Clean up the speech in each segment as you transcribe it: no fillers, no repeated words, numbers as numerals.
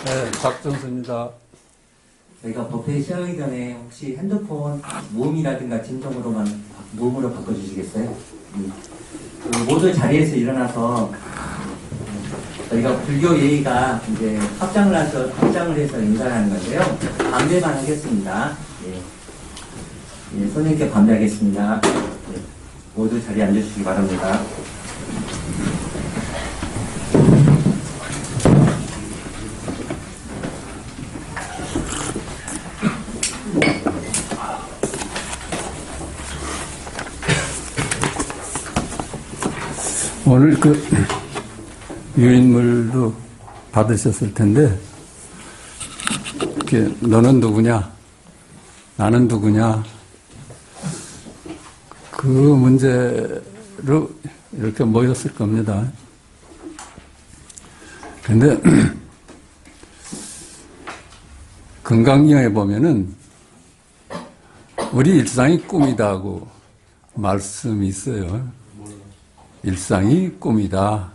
네, 박정수입니다. 저희가 법회 시작하기 전에 혹시 핸드폰 모음이라든가 모음으로 바꿔주시겠어요? 모두 자리에서 일어나서 저희가 불교 예의가 이제 합장을 해서 인사를 하는 건데요. 반대만 하겠습니다. 예, 선생님께 반대하겠습니다. 예, 모두 자리에 앉아주시기 바랍니다. 오늘 유인물도 받으셨을 텐데, 이렇게 너는 누구냐, 나는 누구냐, 그 문제로 이렇게 모였을 겁니다. 근데 건강경에 보면은 우리 일상이 꿈이다고 말씀이 있어요. 일상이 꿈이다.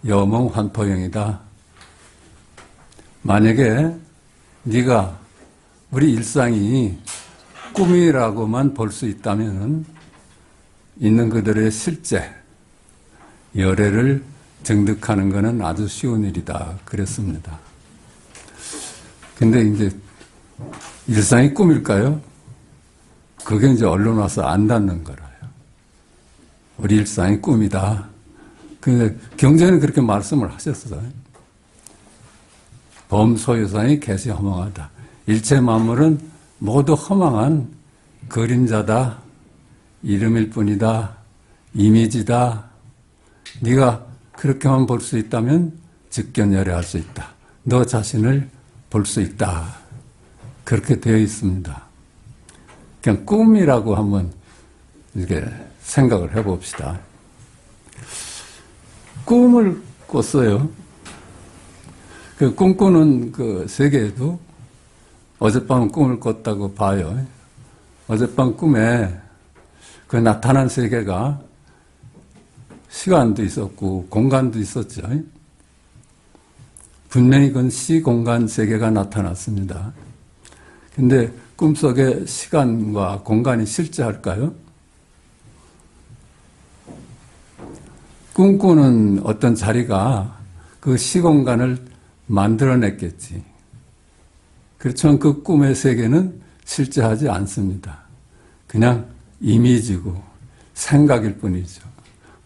여몽환포형이다. 만약에 네가 우리 일상이 꿈이라고만 볼 수 있다면 있는 그들의 실제, 열애를 증득하는 것은 아주 쉬운 일이다. 그랬습니다. 근데 이제 일상이 꿈일까요? 그게 이제 언론 와서 안 닿는 거라요. 우리 일상이 꿈이다. 근데 경전은 그렇게 말씀을 하셨어요. 범소유상이 개시 허망하다. 일체 만물은 모두 허망한 그림자다. 이름일 뿐이다. 이미지다. 네가 그렇게만 볼 수 있다면 직견열애할 수 있다. 너 자신을 볼 수 있다. 그렇게 되어 있습니다. 그냥 꿈이라고 한번 이렇게 생각을 해봅시다. 꿈을 꿨어요. 그 꿈꾸는 그 세계에도 어젯밤 꿈을 꿨다고 봐요. 어젯밤 꿈에 그 나타난 세계가 시간도 있었고 공간도 있었죠. 분명히 그건 시공간 세계가 나타났습니다. 근데 꿈속에 시간과 공간이 실제할까요? 꿈꾸는 어떤 자리가 그 시공간을 만들어냈겠지. 그렇지만 그 꿈의 세계는 실제하지 않습니다. 그냥 이미지고 생각일 뿐이죠.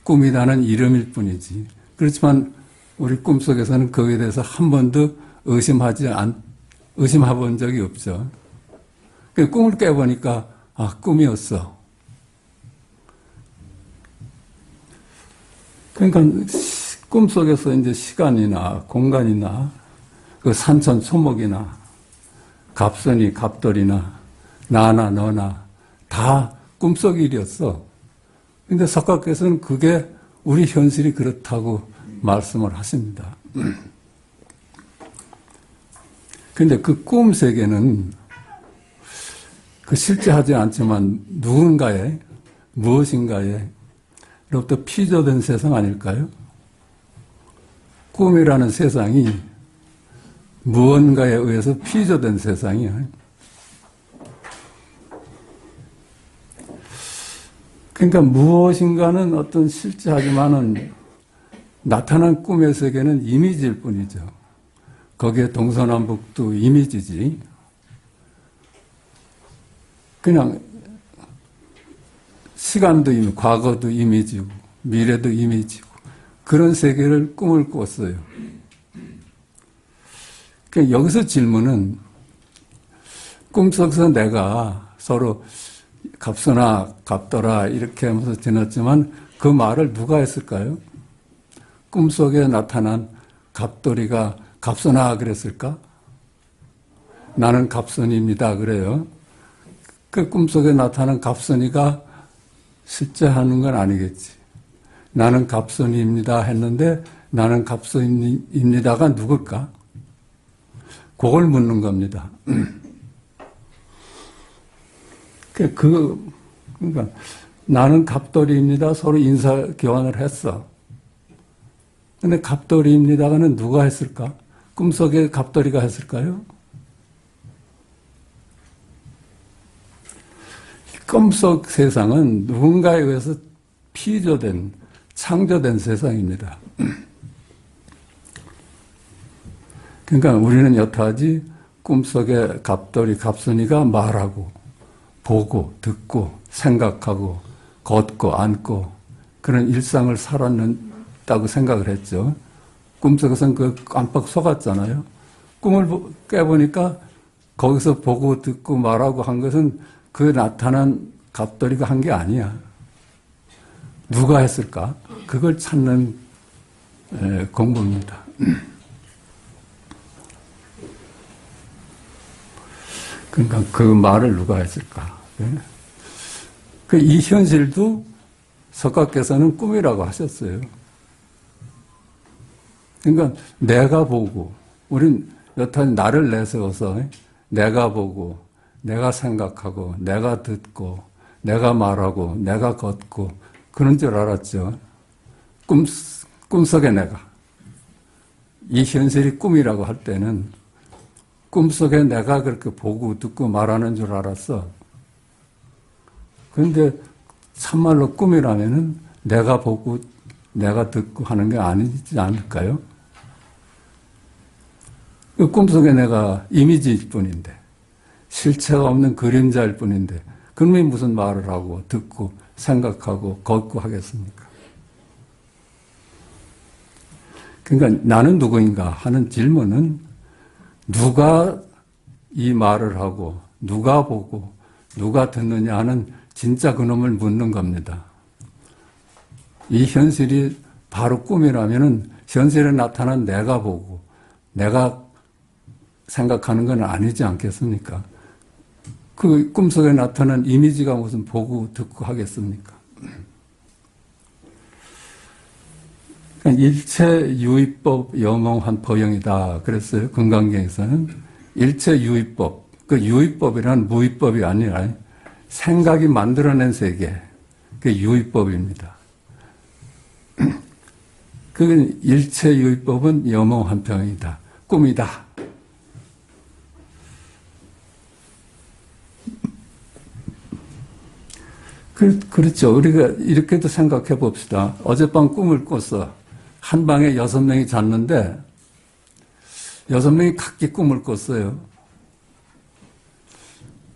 꿈이라는 이름일 뿐이지. 그렇지만 우리 꿈속에서는 거기에 대해서 한 번도 의심해본 적이 없죠. 꿈을 깨보니까 꿈이었어. 그러니까 꿈속에서 이제 시간이나 공간이나 그 산천 초목이나 갑선이 갑돌이나 나나 너나 다 꿈속 일이었어. 근데 석가께서는 그게 우리 현실이 그렇다고 말씀을 하십니다. 근데 그 꿈 세계는 그 실제하지 않지만 누군가의 무엇인가에 로부터 피조된 세상 아닐까요? 꿈이라는 세상이 무언가에 의해서 피조된 세상이에요. 그러니까 무엇인가는 어떤 실제하지만은 나타난 꿈의 세계는 이미지일 뿐이죠. 거기에 동서남북도 이미지지. 그냥 시간도 과거도 이미지고 미래도 이미지고 그런 세계를 꿈을 꿨어요. 그러니까 여기서 질문은 꿈속에서 내가 서로 갑서나 갑더라 이렇게 하면서 지났지만 그 말을 누가 했을까요? 꿈속에 나타난 갑돌이가 갑서나 그랬을까? 나는 갑선입니다 그래요. 그 꿈속에 나타난 갑선이가 실제 하는 건 아니겠지. 나는 갑선입니다 했는데 나는 갑선입니다가 누굴까? 그걸 묻는 겁니다. 그러니까 나는 갑돌이입니다. 서로 인사 교환을 했어. 근데 갑돌이입니다가는 누가 했을까? 꿈속에 갑돌이가 했을까요? 꿈속 세상은 누군가에 의해서 피조된, 창조된 세상입니다. 그러니까 우리는 여타지 꿈속에 갑돌이, 갑순이가 말하고, 보고, 듣고, 생각하고, 걷고, 앉고, 그런 일상을 살았다고 생각을 했죠. 꿈속에서는 그 깜빡 속았잖아요. 꿈을 깨보니까 거기서 보고, 듣고, 말하고 한 것은 그 나타난 갑돌이가 한 게 아니야. 누가 했을까? 그걸 찾는 공부입니다. 그러니까 그 말을 누가 했을까? 이 현실도 석가께서는 꿈이라고 하셨어요. 그러니까 내가 보고, 우린 여튼 나를 내세워서 내가 보고, 내가 생각하고, 내가 듣고, 내가 말하고, 내가 걷고, 그런 줄 알았죠. 꿈속의 내가. 이 현실이 꿈이라고 할 때는 꿈속에 내가 그렇게 보고 듣고 말하는 줄 알았어. 그런데 참말로 꿈이라면은 내가 보고 내가 듣고 하는 게 아니지 않을까요? 그 꿈속에 내가 이미지일 뿐인데, 실체가 없는 그림자일 뿐인데, 그놈이 무슨 말을 하고 듣고 생각하고 걷고 하겠습니까? 그러니까 나는 누구인가 하는 질문은 누가 이 말을 하고 누가 보고 누가 듣느냐 하는 진짜 그놈을 묻는 겁니다. 이 현실이 바로 꿈이라면은 현실에 나타난 내가 보고 내가 생각하는 건 아니지 않겠습니까? 그 꿈속에 나타난 이미지가 무슨 보고 듣고 하겠습니까? 일체 유의법 영롱한 포용이다 그랬어요. 금강경에서는 일체 유의법, 그 유의법이란 무의법이 아니라 생각이 만들어낸 세계, 그게 유의법입니다. 그 일체 유의법은 영롱한 평이다, 꿈이다. 그렇죠. 우리가 이렇게도 생각해 봅시다. 어젯밤 꿈을 꿨어. 한 방에 6명이 잤는데 6명이 각기 꿈을 꿨어요.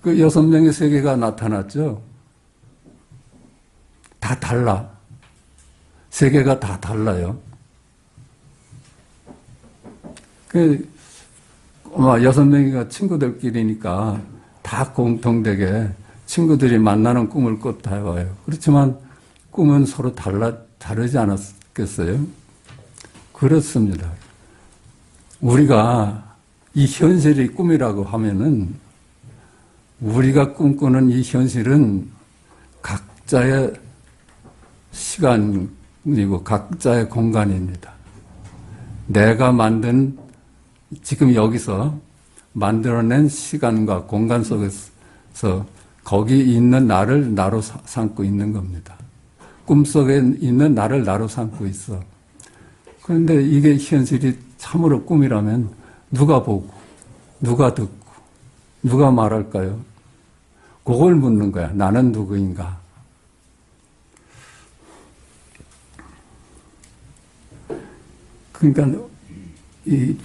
그 6명의 세계가 나타났죠. 다 달라. 세계가 다 달라요. 아마 6명이가 친구들끼리니까 다 공통되게 친구들이 만나는 꿈을 꿨다 해봐요. 그렇지만 꿈은 서로 다르지 않았겠어요? 그렇습니다. 우리가 이 현실이 꿈이라고 하면은 우리가 꿈꾸는 이 현실은 각자의 시간이고 각자의 공간입니다. 내가 만든 지금 여기서 만들어낸 시간과 공간 속에서 거기 있는 나를 나로 삼고 있는 겁니다. 꿈속에 있는 나를 나로 삼고 있어. 그런데 이게 현실이 참으로 꿈이라면 누가 보고 누가 듣고 누가 말할까요? 그걸 묻는 거야. 나는 누구인가? 그러니까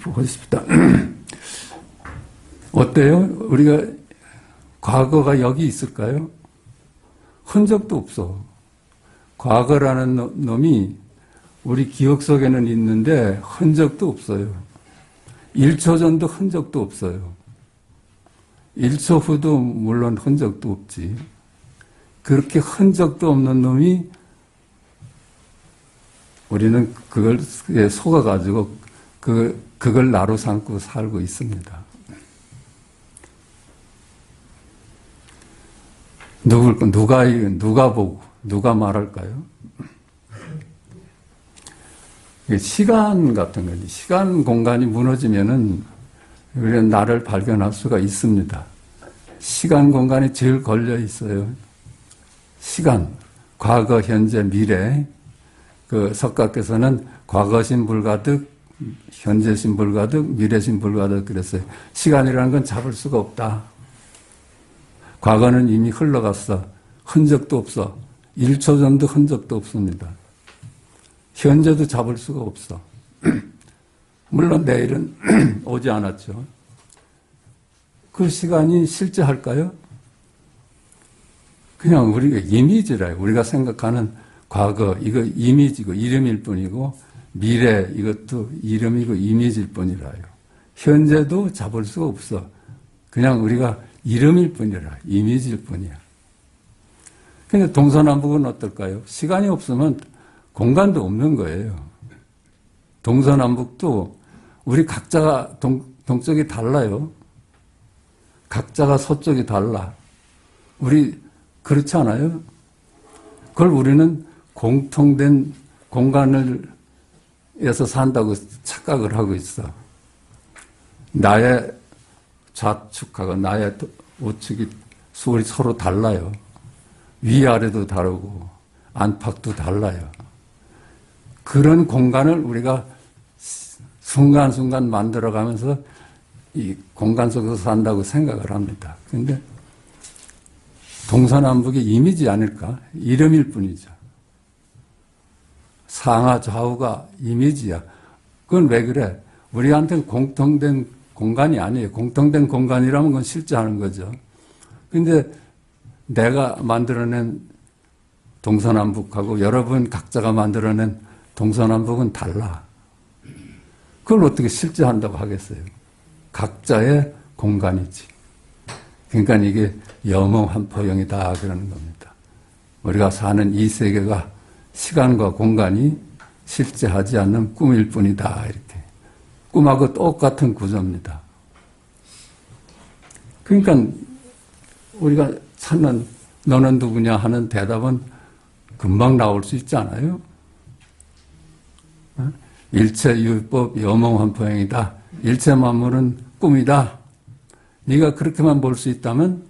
보십시다. 어때요? 우리가 과거가 여기 있을까요? 흔적도 없어. 과거라는 놈이 우리 기억 속에는 있는데 흔적도 없어요. 1초 전도 흔적도 없어요. 1초 후도 물론 흔적도 없지. 그렇게 흔적도 없는 놈이 우리는 그걸 속아가지고 그걸 나로 삼고 살고 있습니다. 누가 보고 누가 말할까요? 시간 같은 거지. 시간 공간이 무너지면은 우리는 나를 발견할 수가 있습니다. 시간 공간이 제일 걸려 있어요. 시간, 과거, 현재, 미래. 그 석가께서는 과거신 불가득, 현재심 불가득, 미래심 불가득 그랬어요. 시간이라는 건 잡을 수가 없다. 과거는 이미 흘러갔어. 흔적도 없어. 1초 전도 흔적도 없습니다. 현재도 잡을 수가 없어. 물론 내일은 오지 않았죠. 그 시간이 실제할까요? 그냥 우리가 이미지라요. 우리가 생각하는 과거, 이거 이미지고 이름일 뿐이고 미래, 이것도 이름이고 이미지일 뿐이라요. 현재도 잡을 수가 없어. 그냥 우리가 이름일 뿐이라, 이미지일 뿐이야. 근데 동서남북은 어떨까요? 시간이 없으면 공간도 없는 거예요. 동서남북도 우리 각자가 동쪽이 달라요. 각자가 서쪽이 달라. 우리 그렇지 않아요? 그걸 우리는 공통된 공간에서 산다고 착각을 하고 있어. 나의 좌측하고 나의 우측이 서로 달라요. 위아래도 다르고 안팎도 달라요. 그런 공간을 우리가 순간순간 만들어가면서 이 공간 속에서 산다고 생각을 합니다. 그런데 동서남북의 이미지 아닐까? 이름일 뿐이죠. 상하 좌우가 이미지야. 그건 왜 그래? 우리한테는 공통된 공간이 아니에요. 공통된 공간이라면 그건 실제 하는 거죠. 근데 내가 만들어낸 동서남북하고 여러분 각자가 만들어낸 동서남북은 달라. 그걸 어떻게 실제한다고 하겠어요? 각자의 공간이지. 그러니까 이게 염호한포영이다 그러는 겁니다. 우리가 사는 이 세계가 시간과 공간이 실제하지 않는 꿈일 뿐이다. 이렇게. 꿈하고 똑같은 구조입니다. 그러니까 우리가 찾는 너는 누구냐 하는 대답은 금방 나올 수 있지 않아요? 일체유법 염호한포영이다. 일체 만물은 꿈이다. 네가 그렇게만 볼 수 있다면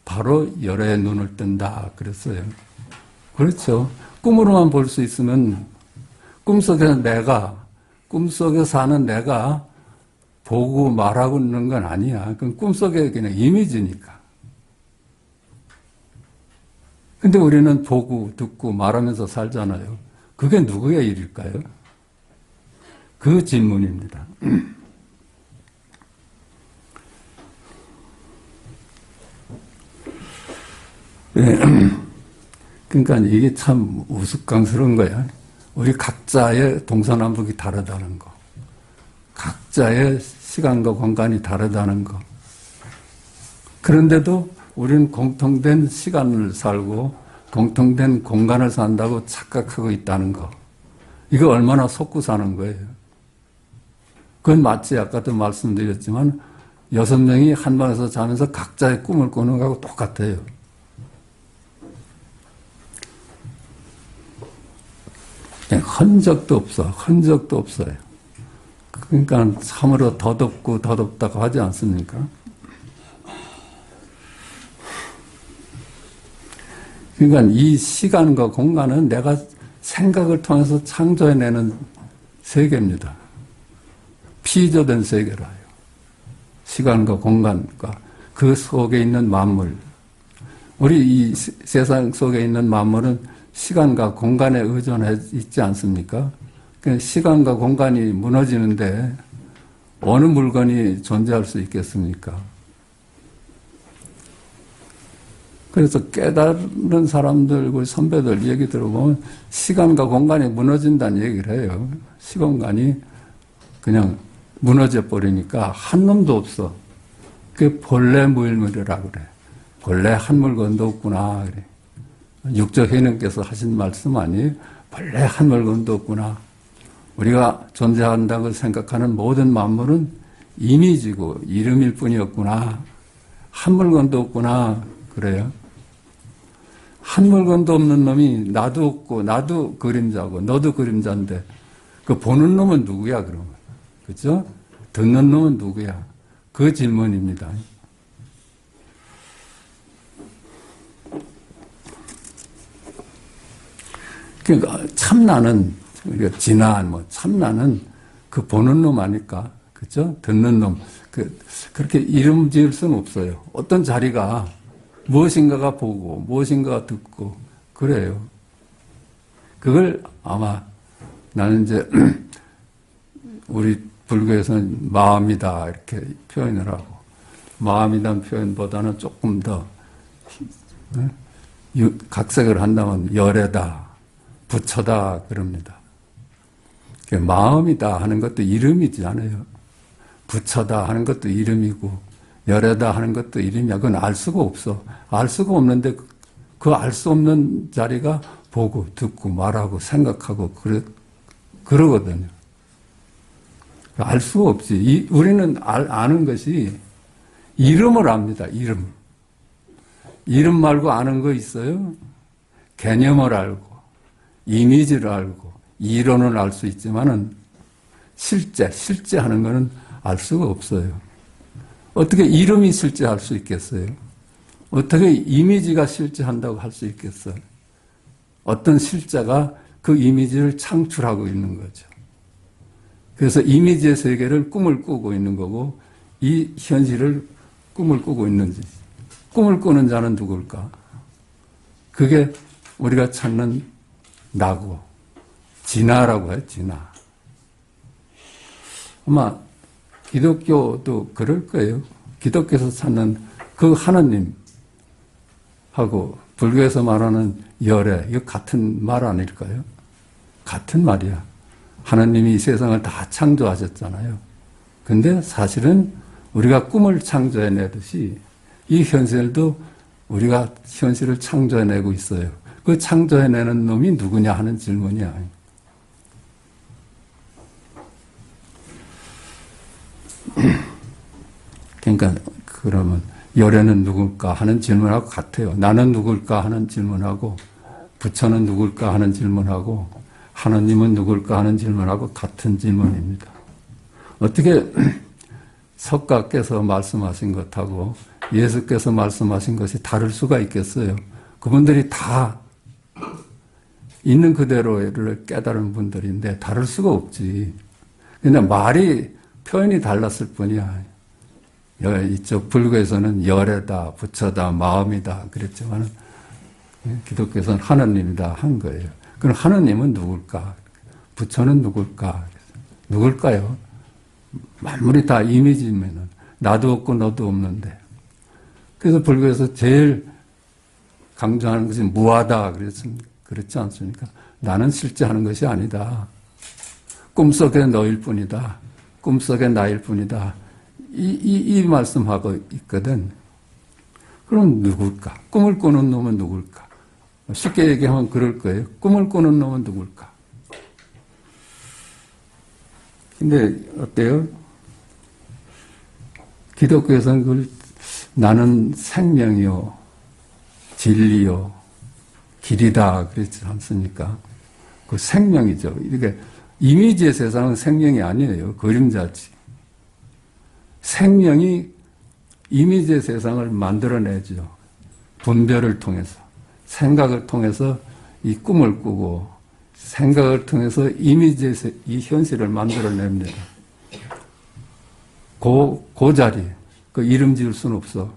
바로 열의 눈을 뜬다 그랬어요. 그렇죠. 꿈으로만 볼 수 있으면 꿈속에 사는 내가 보고 말하고 있는 건 아니야. 그건 꿈속에 그냥 이미지니까. 근데 우리는 보고 듣고 말하면서 살잖아요. 그게 누구의 일일까요? 그 질문입니다. 네. 그러니까 이게 참 우스꽝스러운 거야. 우리 각자의 동서남북이 다르다는 거. 각자의 시간과 공간이 다르다는 거. 그런데도 우리는 공통된 시간을 살고 공통된 공간을 산다고 착각하고 있다는 거. 이거 얼마나 속고 사는 거예요. 그건 마치 아까도 말씀드렸지만 6명이 한 방에서 자면서 각자의 꿈을 꾸는 거하고 똑같아요. 흔적도 없어. 흔적도 없어요. 그러니까 참으로 더덥고 더덥다고 하지 않습니까? 그러니까 이 시간과 공간은 내가 생각을 통해서 창조해내는 세계입니다. 피조된 세계라요. 시간과 공간과 그 속에 있는 만물. 우리 이 세상 속에 있는 만물은 시간과 공간에 의존해 있지 않습니까? 시간과 공간이 무너지는데 어느 물건이 존재할 수 있겠습니까? 그래서 깨달은 사람들, 우리 선배들 얘기 들어보면 시간과 공간이 무너진다는 얘기를 해요. 시공간이 그냥 무너져 버리니까 한 놈도 없어. 그게 본래 무일물이라고 그래. 본래 한 물건도 없구나. 그래. 육적 해능께서 하신 말씀 아니에요? 본래 한 물건도 없구나. 우리가 존재한다고 생각하는 모든 만물은 이미지고 이름일 뿐이었구나. 한 물건도 없구나. 그래요. 한 물건도 없는 놈이 나도 없고 나도 그림자고 너도 그림자인데 그 보는 놈은 누구야 그러면. 그렇죠? 듣는 놈은 누구야? 그 질문입니다. 그러니까 참나는 우리가 진화 참나는 그 보는 놈 아닐까? 그죠? 듣는 놈. 그렇게 이름 지을 수는 없어요. 어떤 자리가 무엇인가가 보고, 무엇인가가 듣고, 그래요. 그걸 아마 나는 이제 우리 불교에서는 마음이다 이렇게 표현을 하고, 마음이라는 표현보다는 조금 더 각색을 한다면 열애다, 부처다 그럽니다. 마음이다 하는 것도 이름이지 않아요. 부처다 하는 것도 이름이고 열애다 하는 것도 이름이야. 그건 알 수가 없어. 알 수가 없는데 그 알 수 없는 자리가 보고 듣고 말하고 생각하고 그러거든요. 알 수가 없지. 우리는 아는 것이 이름을 압니다. 이름. 이름 말고 아는 거 있어요? 개념을 알고 이미지를 알고 이론을 알 수 있지만은 실제 하는 거는 알 수가 없어요. 어떻게 이름이 실제할 수 있겠어요? 어떻게 이미지가 실제한다고 할 수 있겠어요? 어떤 실제가 그 이미지를 창출하고 있는 거죠. 그래서 이미지의 세계를 꿈을 꾸고 있는 거고 이 현실을 꿈을 꾸고 있는지. 꿈을 꾸는 자는 누굴까? 그게 우리가 찾는 나고 진화라고 해요. 진화. 아마 기독교도 그럴 거예요. 기독교에서 찾는 그 하나님하고 불교에서 말하는 열애, 이거 같은 말 아닐까요? 같은 말이야. 하나님이 이 세상을 다 창조하셨잖아요. 근데 사실은 우리가 꿈을 창조해내듯이 이 현실도 우리가 현실을 창조해내고 있어요. 그 창조해내는 놈이 누구냐 하는 질문이야. 그러니까 그러면 열애는 누굴까 하는 질문하고 같아요. 나는 누굴까 하는 질문하고 부처는 누굴까 하는 질문하고 하나님은 누굴까 하는 질문하고 같은 질문입니다. 어떻게 석가께서 말씀하신 것하고 예수께서 말씀하신 것이 다를 수가 있겠어요? 그분들이 다 있는 그대로를 깨달은 분들인데 다를 수가 없지. 그냥 말이 표현이 달랐을 뿐이야. 이쪽 불교에서는 열애다, 부처다, 마음이다 그랬지만 기독교에서는 하나님이다 한 거예요. 그럼 하나님은 누굴까? 부처는 누굴까? 누굴까요? 만물이 다 이미지면은 나도 없고 너도 없는데. 그래서 불교에서 제일 강조하는 것이 무하다 그렇지 않습니까? 나는 실제 하는 것이 아니다. 꿈속의 너일 뿐이다. 꿈속의 나일 뿐이다. 이 말씀하고 있거든. 그럼 누굴까? 꿈을 꾸는 놈은 누굴까? 쉽게 얘기하면 그럴 거예요. 꿈을 꾸는 놈은 누굴까? 근데 어때요? 기독교에서는 그걸 나는 생명이요, 진리요, 길이다 그랬지 않습니까? 그 생명이죠. 이게 이미지의 세상은 생명이 아니에요. 그림자지. 생명이 이미지의 세상을 만들어내죠. 분별을 통해서, 생각을 통해서 이 꿈을 꾸고 생각을 통해서 이미지의 이 현실을 만들어냅니다. 그 자리, 그 이름 지을 수는 없어.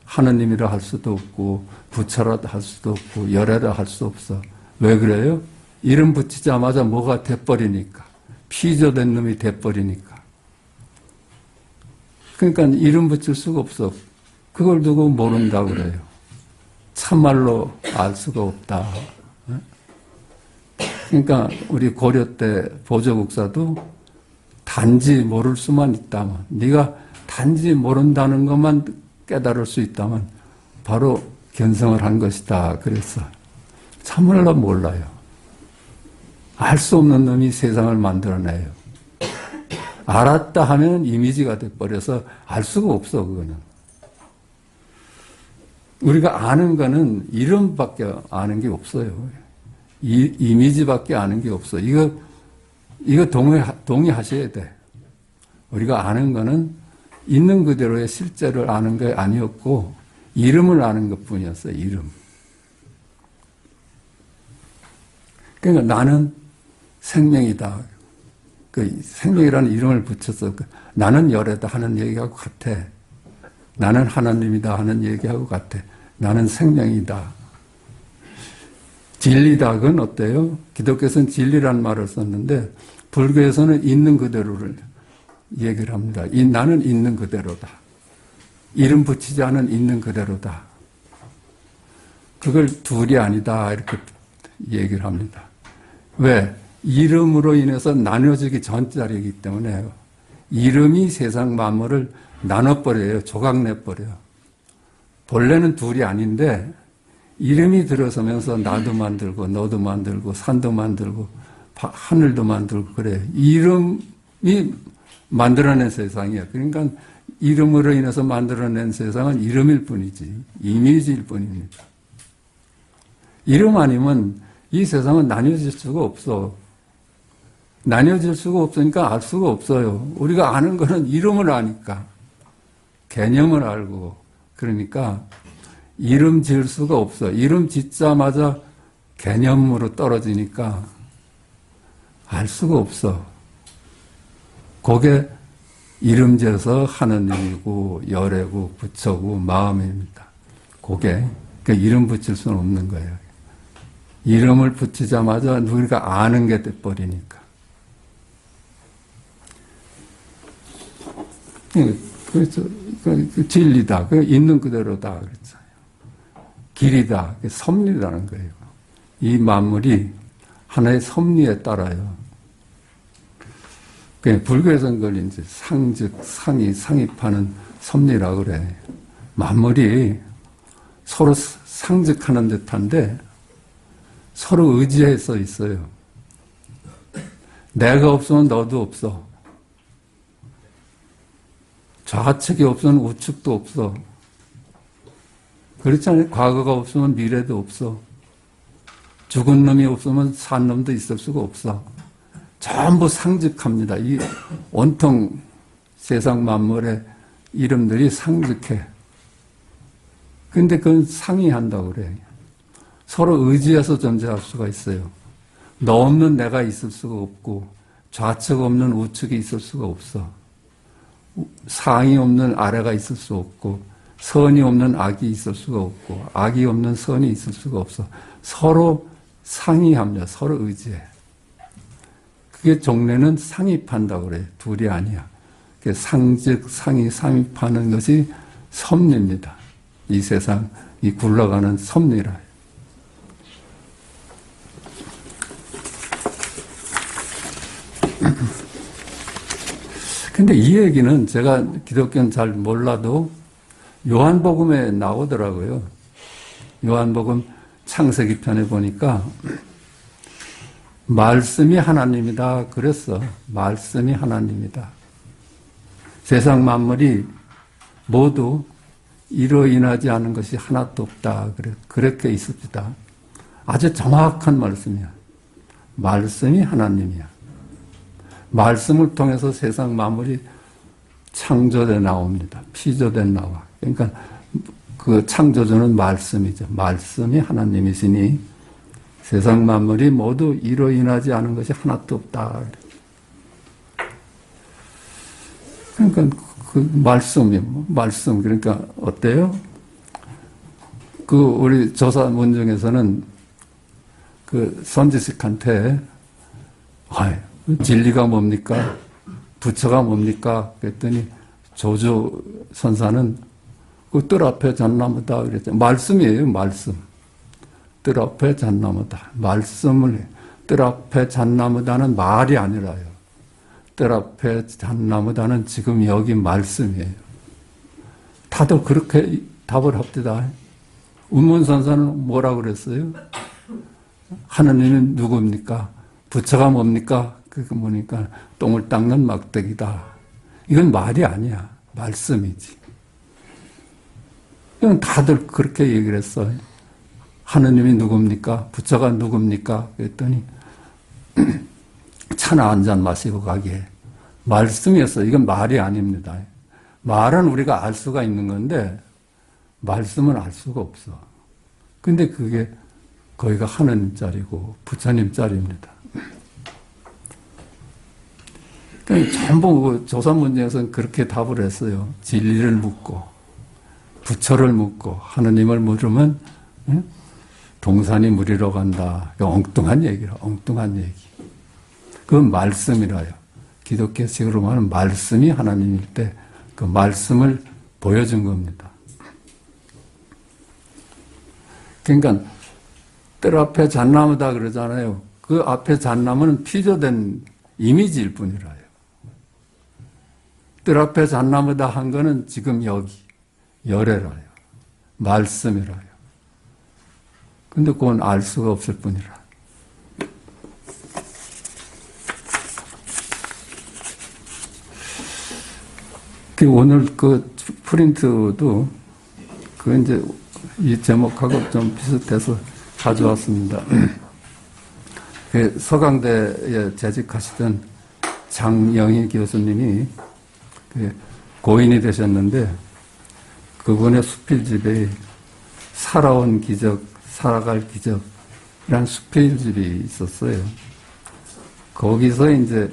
하느님이라 할 수도 없고 부처라 할 수도 없고 열애라 할 수 없어. 왜 그래요? 이름 붙이자마자 뭐가 돼버리니까. 피조된 놈이 돼버리니까. 그러니까 이름 붙일 수가 없어. 그걸 두고 모른다고 그래요. 참말로 알 수가 없다. 그러니까 우리 고려 때 보조국사도 단지 모를 수만 있다면, 네가 단지 모른다는 것만 깨달을 수 있다면 바로 견성을 한 것이다 그랬어. 참말로 몰라요. 알 수 없는 놈이 세상을 만들어내요. 알았다 하면 이미지가 돼버려서 알 수가 없어. 그거는 우리가 아는 거는 이름밖에 아는 게 없어요. 이미지밖에 아는 게 없어. 이거 동의하셔야 돼. 우리가 아는 거는 있는 그대로의 실제를 아는 게 아니었고 이름을 아는 것뿐이었어요. 이름. 그러니까 나는 생명이다. 그 생명이라는 이름을 붙여서 나는 열애다 하는 얘기하고 같아. 나는 하나님이다 하는 얘기하고 같아. 나는 생명이다. 진리다. 그건 어때요? 기독교에서는 진리라는 말을 썼는데 불교에서는 있는 그대로를 얘기를 합니다. 나는 있는 그대로다. 이름 붙이지 않은 있는 그대로다. 그걸 둘이 아니다 이렇게 얘기를 합니다. 왜? 이름으로 인해서 나눠지기 전자리이기 때문에 이름이 세상 만물을 나눠버려요. 조각내버려요. 본래는 둘이 아닌데 이름이 들어서면서 나도 만들고 너도 만들고 산도 만들고 하늘도 만들고 그래요. 이름이 만들어낸 세상이에요. 그러니까 이름으로 인해서 만들어낸 세상은 이름일 뿐이지 이미지일 뿐입니다. 이름 아니면 이 세상은 나뉘어질 수가 없어. 나뉘어질 수가 없으니까 알 수가 없어요. 우리가 아는 거는 이름을 아니까. 개념을 알고. 그러니까 이름 지을 수가 없어. 이름 짓자마자 개념으로 떨어지니까 알 수가 없어. 그게 이름 지어서 하느님이고 열애고 부처고 마음입니다. 그게 그러니까 이름 붙일 수는 없는 거예요. 이름을 붙이자마자 우리가 아는 게 돼버리니까. 그래서 그 진리다. 그 있는 그대로다. 그랬잖아요. 길이다. 섭리라는 거예요. 이 만물이 하나의 섭리에 따라요. 불교에서는 그걸 이제 상즉, 상입하는 섭리라고 그래. 만물이 서로 상즉하는 듯한데 서로 의지해서 있어요. 내가 없으면 너도 없어. 좌측이 없으면 우측도 없어. 그렇잖아요. 과거가 없으면 미래도 없어. 죽은 놈이 없으면 산 놈도 있을 수가 없어. 전부 상즉합니다. 이 온통 세상 만물의 이름들이 상즉해. 근데 그건 상이한다고 그래. 서로 의지해서 존재할 수가 있어요. 너 없는 내가 있을 수가 없고 좌측 없는 우측이 있을 수가 없어. 상이 없는 아래가 있을 수 없고 선이 없는 악이 있을 수가 없고 악이 없는 선이 있을 수가 없어. 서로 상의합니다. 서로 의지해. 그게 종래는 상입한다고 그래요. 둘이 아니야. 상즉, 상의, 상입하는 것이 섭리입니다. 이 세상, 이 굴러가는 섭리라. 근데 이 얘기는 제가 기독교는 잘 몰라도 요한복음에 나오더라고요. 요한복음 창세기 편에 보니까 말씀이 하나님이다 그랬어. 말씀이 하나님이다. 세상 만물이 모두 이로 인하지 않은 것이 하나도 없다. 그렇게 있습니다. 아주 정확한 말씀이야. 말씀이 하나님이야. 말씀을 통해서 세상 만물이 창조돼 나옵니다. 피조돼 나와. 그러니까 그 창조주는 말씀이죠. 말씀이 하나님이시니 세상 만물이 모두 이로 인하지 않은 것이 하나도 없다. 그러니까 그 말씀 그러니까 어때요? 그 우리 조사문 중에서는 그 선지식한테 진리가 뭡니까? 부처가 뭡니까? 그랬더니 조조 선사는 그 뜰 앞에 잣나무다 그랬죠. 말씀이에요, 말씀. 뜰 앞에 잣나무다. 말씀을 뜰 앞에 잣나무다는 말이 아니라요. 뜰 앞에 잣나무다는 지금 여기 말씀이에요. 다들 그렇게 답을 합니다. 운문선사는 뭐라고 그랬어요? 하느님은 누굽니까? 부처가 뭡니까? 그거 보니까 똥을 닦는 막대기다. 이건 말이 아니야. 말씀이지. 이건 다들 그렇게 얘기를 했어요. 하느님이 누굽니까? 부처가 누굽니까? 그랬더니 차나 한 잔 마시고 가기에 말씀이었어요. 이건 말이 아닙니다. 말은 우리가 알 수가 있는 건데 말씀은 알 수가 없어. 근데 그게 거기가 하느님 자리고 부처님 자리입니다. 그러니까 전부 그 조사 문제에서는 그렇게 답을 했어요. 진리를 묻고 부처를 묻고 하느님을 물으면 응? 동산이 물이러 간다. 엉뚱한 얘기라. 엉뚱한 얘기. 그건 말씀이라요. 기독교식으로 말하면 말씀이 하나님일 때 그 말씀을 보여준 겁니다. 그러니까 뜰 앞에 잣나무다 그러잖아요. 그 앞에 잣나무는 피조된 이미지일 뿐이라요. 뜰 앞에 잣나무다 한 거는 지금 여기 열애라요. 말씀이라요. 근데 그건 알 수가 없을 뿐이라. 오늘 그 프린트도 그 이제 이 제목하고 좀 비슷해서 가져왔습니다. 그 서강대에 재직하시던 장영희 교수님이 그 고인이 되셨는데 그분의 수필집에 살아온 기적, 살아갈 기적이란 수필집이 있었어요. 거기서 이제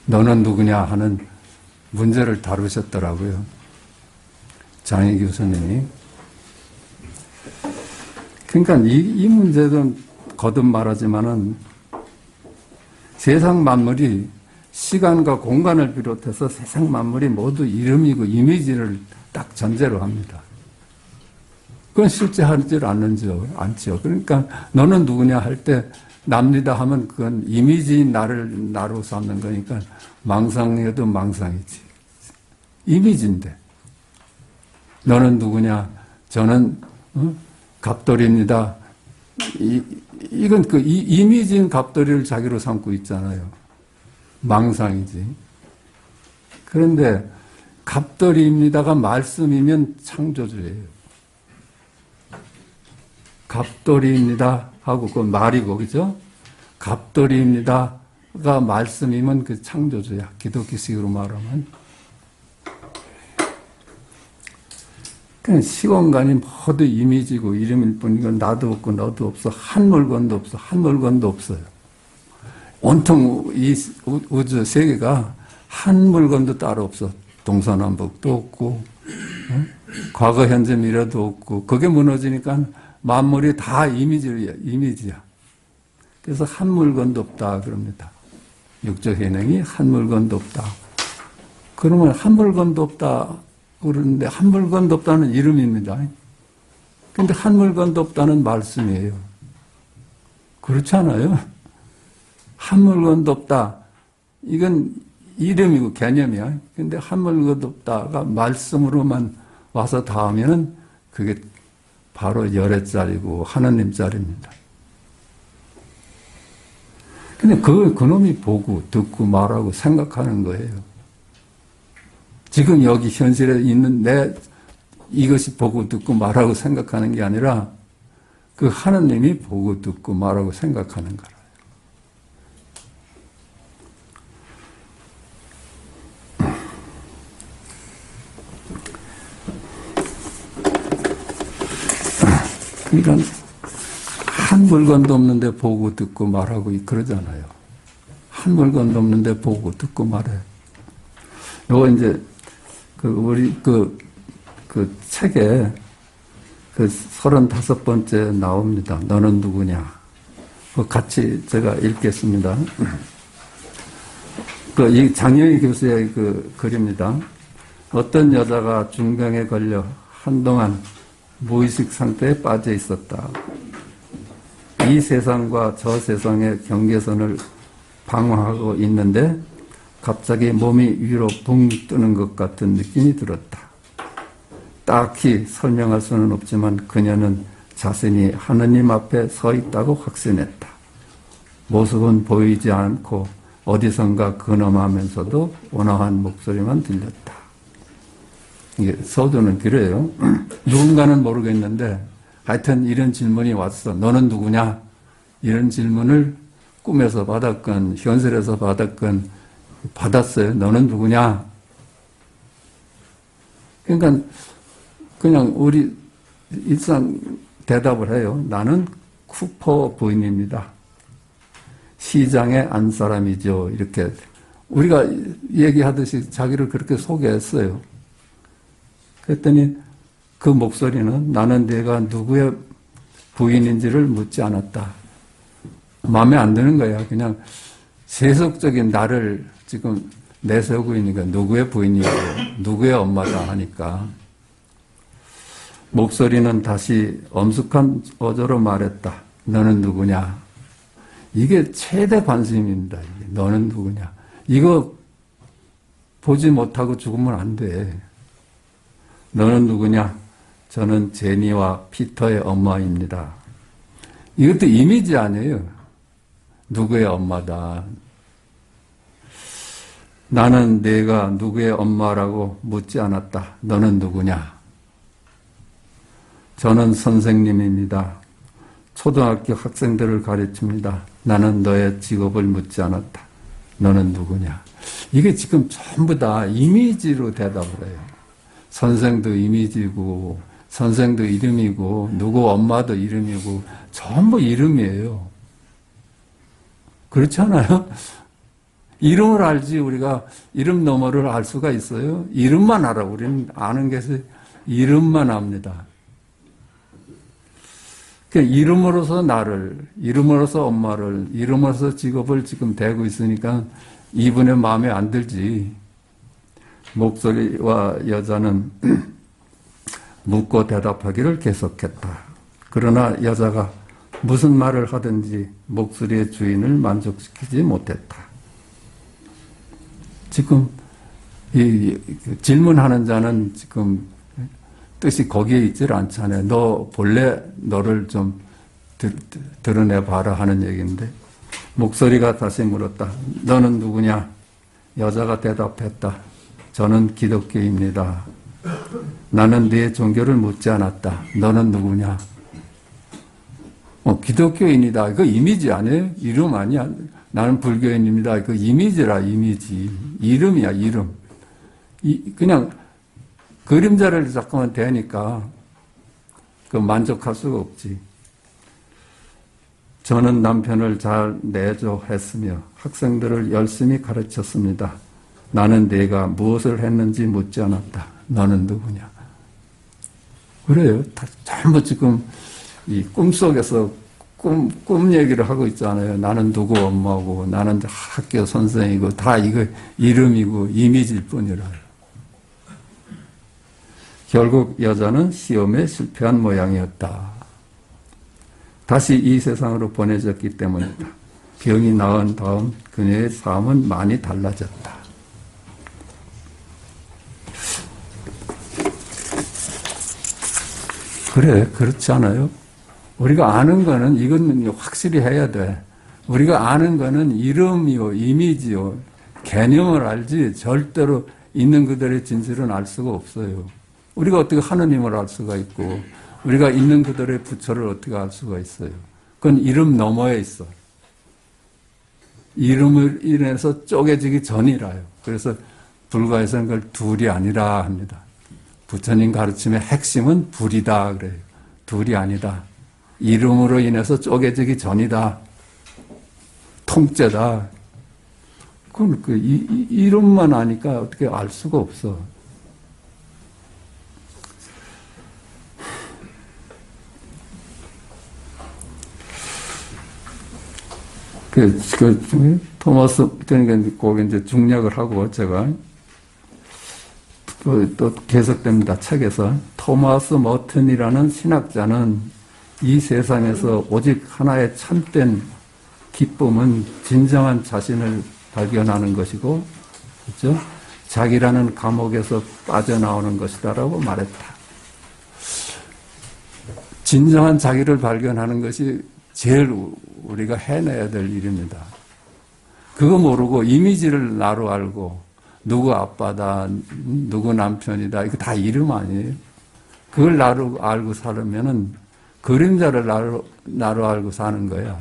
너는 누구냐 하는 문제를 다루셨더라고요. 장희 교수님이. 그러니까 이 문제도 거듭 말하지만은 세상 만물이 시간과 공간을 비롯해서 세상 만물이 모두 이름이고 이미지를 딱 전제로 합니다. 그건 실제 하질 않죠. 그러니까 너는 누구냐 할 때 납니다 하면 그건 이미지인 나로 삼는 거니까 망상이어도 망상이지. 이미지인데. 너는 누구냐? 저는 갑돌입니다. 이건 그 이미지인 갑돌이를 자기로 삼고 있잖아요. 망상이지. 그런데 갑돌이입니다가 말씀이면 창조주예요. 갑돌이입니다 하고 그 말이고 그죠? 갑돌이입니다가 말씀이면 그 창조주야. 기독교식으로 말하면. 그냥 시공간이 모두 이미지고 이름일 뿐이고 나도 없고 너도 없어. 한 물건도 없어. 한 물건도 없어요. 온통 이 우주 세계가 한 물건도 따로 없어. 동서남북도 없고 과거 현재 미래도 없고 그게 무너지니까 만물이 다 이미지야. 그래서 한 물건도 없다 그럽니다. 육적 현행이 한 물건도 없다. 그러면 한 물건도 없다 그러는데 한 물건도 없다는 이름입니다. 근데 한 물건도 없다는 말씀이에요. 그렇지 않아요? 한 물건도 없다. 이건 이름이고 개념이야. 근데 한 물건도 없다가 말씀으로만 와서 닿으면은 그게 바로 열애짜리고 하나님 짜리입니다. 근데 그놈이 보고 듣고 말하고 생각하는 거예요. 지금 여기 현실에 있는 이것이 보고 듣고 말하고 생각하는 게 아니라 그 하나님이 보고 듣고 말하고 생각하는 거라. 그러니까 한 물건도 없는데 보고 듣고 말하고 그러잖아요. 한 물건도 없는데 보고 듣고 말해. 요거 이제 우리 그 책에 35번째 나옵니다. 너는 누구냐? 같이 제가 읽겠습니다. 이 장영희 교수의 글입니다. 어떤 여자가 중병에 걸려 한동안 무의식 상태에 빠져 있었다. 이 세상과 저 세상의 경계선을 방황하고 있는데 갑자기 몸이 위로 붕 뜨는 것 같은 느낌이 들었다. 딱히 설명할 수는 없지만 그녀는 자신이 하느님 앞에 서 있다고 확신했다. 모습은 보이지 않고 어디선가 근엄하면서도 온화한 목소리만 들렸다. 이게 서두는 그래요. 누군가는 모르겠는데 하여튼 이런 질문이 왔어. 너는 누구냐? 이런 질문을 꿈에서 받았건 현실에서 받았건 받았어요. 너는 누구냐? 그러니까 그냥 우리 일상 대답을 해요. 나는 쿠퍼 부인입니다. 시장의 안 사람이죠. 이렇게 우리가 얘기하듯이 자기를 그렇게 소개했어요. 그랬더니 그 목소리는 나는 내가 누구의 부인인지를 묻지 않았다. 마음에 안 드는 거야. 그냥 세속적인 나를 지금 내세우고 있으니까 누구의 부인이고 누구의 엄마다 하니까 목소리는 다시 엄숙한 어조로 말했다. 너는 누구냐? 이게 최대 관심입니다. 이게. 너는 누구냐? 이거 보지 못하고 죽으면 안 돼. 너는 누구냐? 저는 제니와 피터의 엄마입니다. 이것도 이미지 아니에요. 누구의 엄마다. 나는 내가 누구의 엄마라고 묻지 않았다. 너는 누구냐? 저는 선생님입니다. 초등학교 학생들을 가르칩니다. 나는 너의 직업을 묻지 않았다. 너는 누구냐? 이게 지금 전부 다 이미지로 대답을 해요. 선생도 이미지고, 선생도 이름이고, 누구 엄마도 이름이고, 전부 이름이에요. 그렇지 않아요? 이름을 알지 우리가 이름 너머를 알 수가 있어요? 이름만 알아. 우리는 아는 것이 이름만 압니다. 그러니까 이름으로서 나를, 이름으로서 엄마를, 이름으로서 직업을 지금 대고 있으니까 이분의 마음에 안 들지. 목소리와 여자는 묻고 대답하기를 계속했다. 그러나 여자가 무슨 말을 하든지 목소리의 주인을 만족시키지 못했다. 지금 이 질문하는 자는 지금 뜻이 거기에 있질 않잖아요. 너 본래 너를 좀 드러내봐라 하는 얘기인데 목소리가 다시 물었다. 너는 누구냐? 여자가 대답했다. 저는 기독교입니다. 나는 네 종교를 묻지 않았다. 너는 누구냐? 기독교인이다. 이거 이미지 아니에요? 이름 아니야? 나는 불교인입니다. 그 이미지라, 이미지. 이름이야, 이름. 그냥 그림자를 자꾸만 대니까 그 만족할 수가 없지. 저는 남편을 잘 내조 했으며 학생들을 열심히 가르쳤습니다. 나는 네가 무엇을 했는지 묻지 않았다. 너는 누구냐? 그래요. 다 전부 지금 이 꿈속에서 꿈 얘기를 하고 있잖아요. 나는 누구 엄마고, 나는 학교 선생이고, 다 이거 이름이고, 이미지일 뿐이라. 결국 여자는 시험에 실패한 모양이었다. 다시 이 세상으로 보내졌기 때문이다. 병이 나은 다음 그녀의 삶은 많이 달라졌다. 그래, 그렇지 않아요? 우리가 아는 거는 이건 확실히 해야 돼. 우리가 아는 거는 이름이요, 이미지요, 개념을 알지 절대로 있는 그들의 진실은 알 수가 없어요. 우리가 어떻게 하느님을 알 수가 있고 우리가 있는 그들의 부처를 어떻게 알 수가 있어요. 그건 이름 너머에 있어. 이름을 인해서 쪼개지기 전이라요. 그래서 불가에서는 그걸 둘이 아니라 합니다. 부처님 가르침의 핵심은 불이다 그래요. 둘이 아니다. 이름으로 인해서 쪼개지기 전이다. 통째다. 그건 이름만 아니까 어떻게 알 수가 없어. 토마스, 그러니까 거기 이제 중략을 하고 제가 또 계속됩니다. 책에서. 토마스 머튼이라는 신학자는 이 세상에서 오직 하나의 참된 기쁨은 진정한 자신을 발견하는 것이고, 그렇죠? 자기라는 감옥에서 빠져나오는 것이다라고 말했다. 진정한 자기를 발견하는 것이 제일 우리가 해내야 될 일입니다. 그거 모르고 이미지를 나로 알고 누구 아빠다, 누구 남편이다, 이거 다 이름 아니에요? 그걸 나로 알고 살면은 그림자를 나로 알고 사는 거야.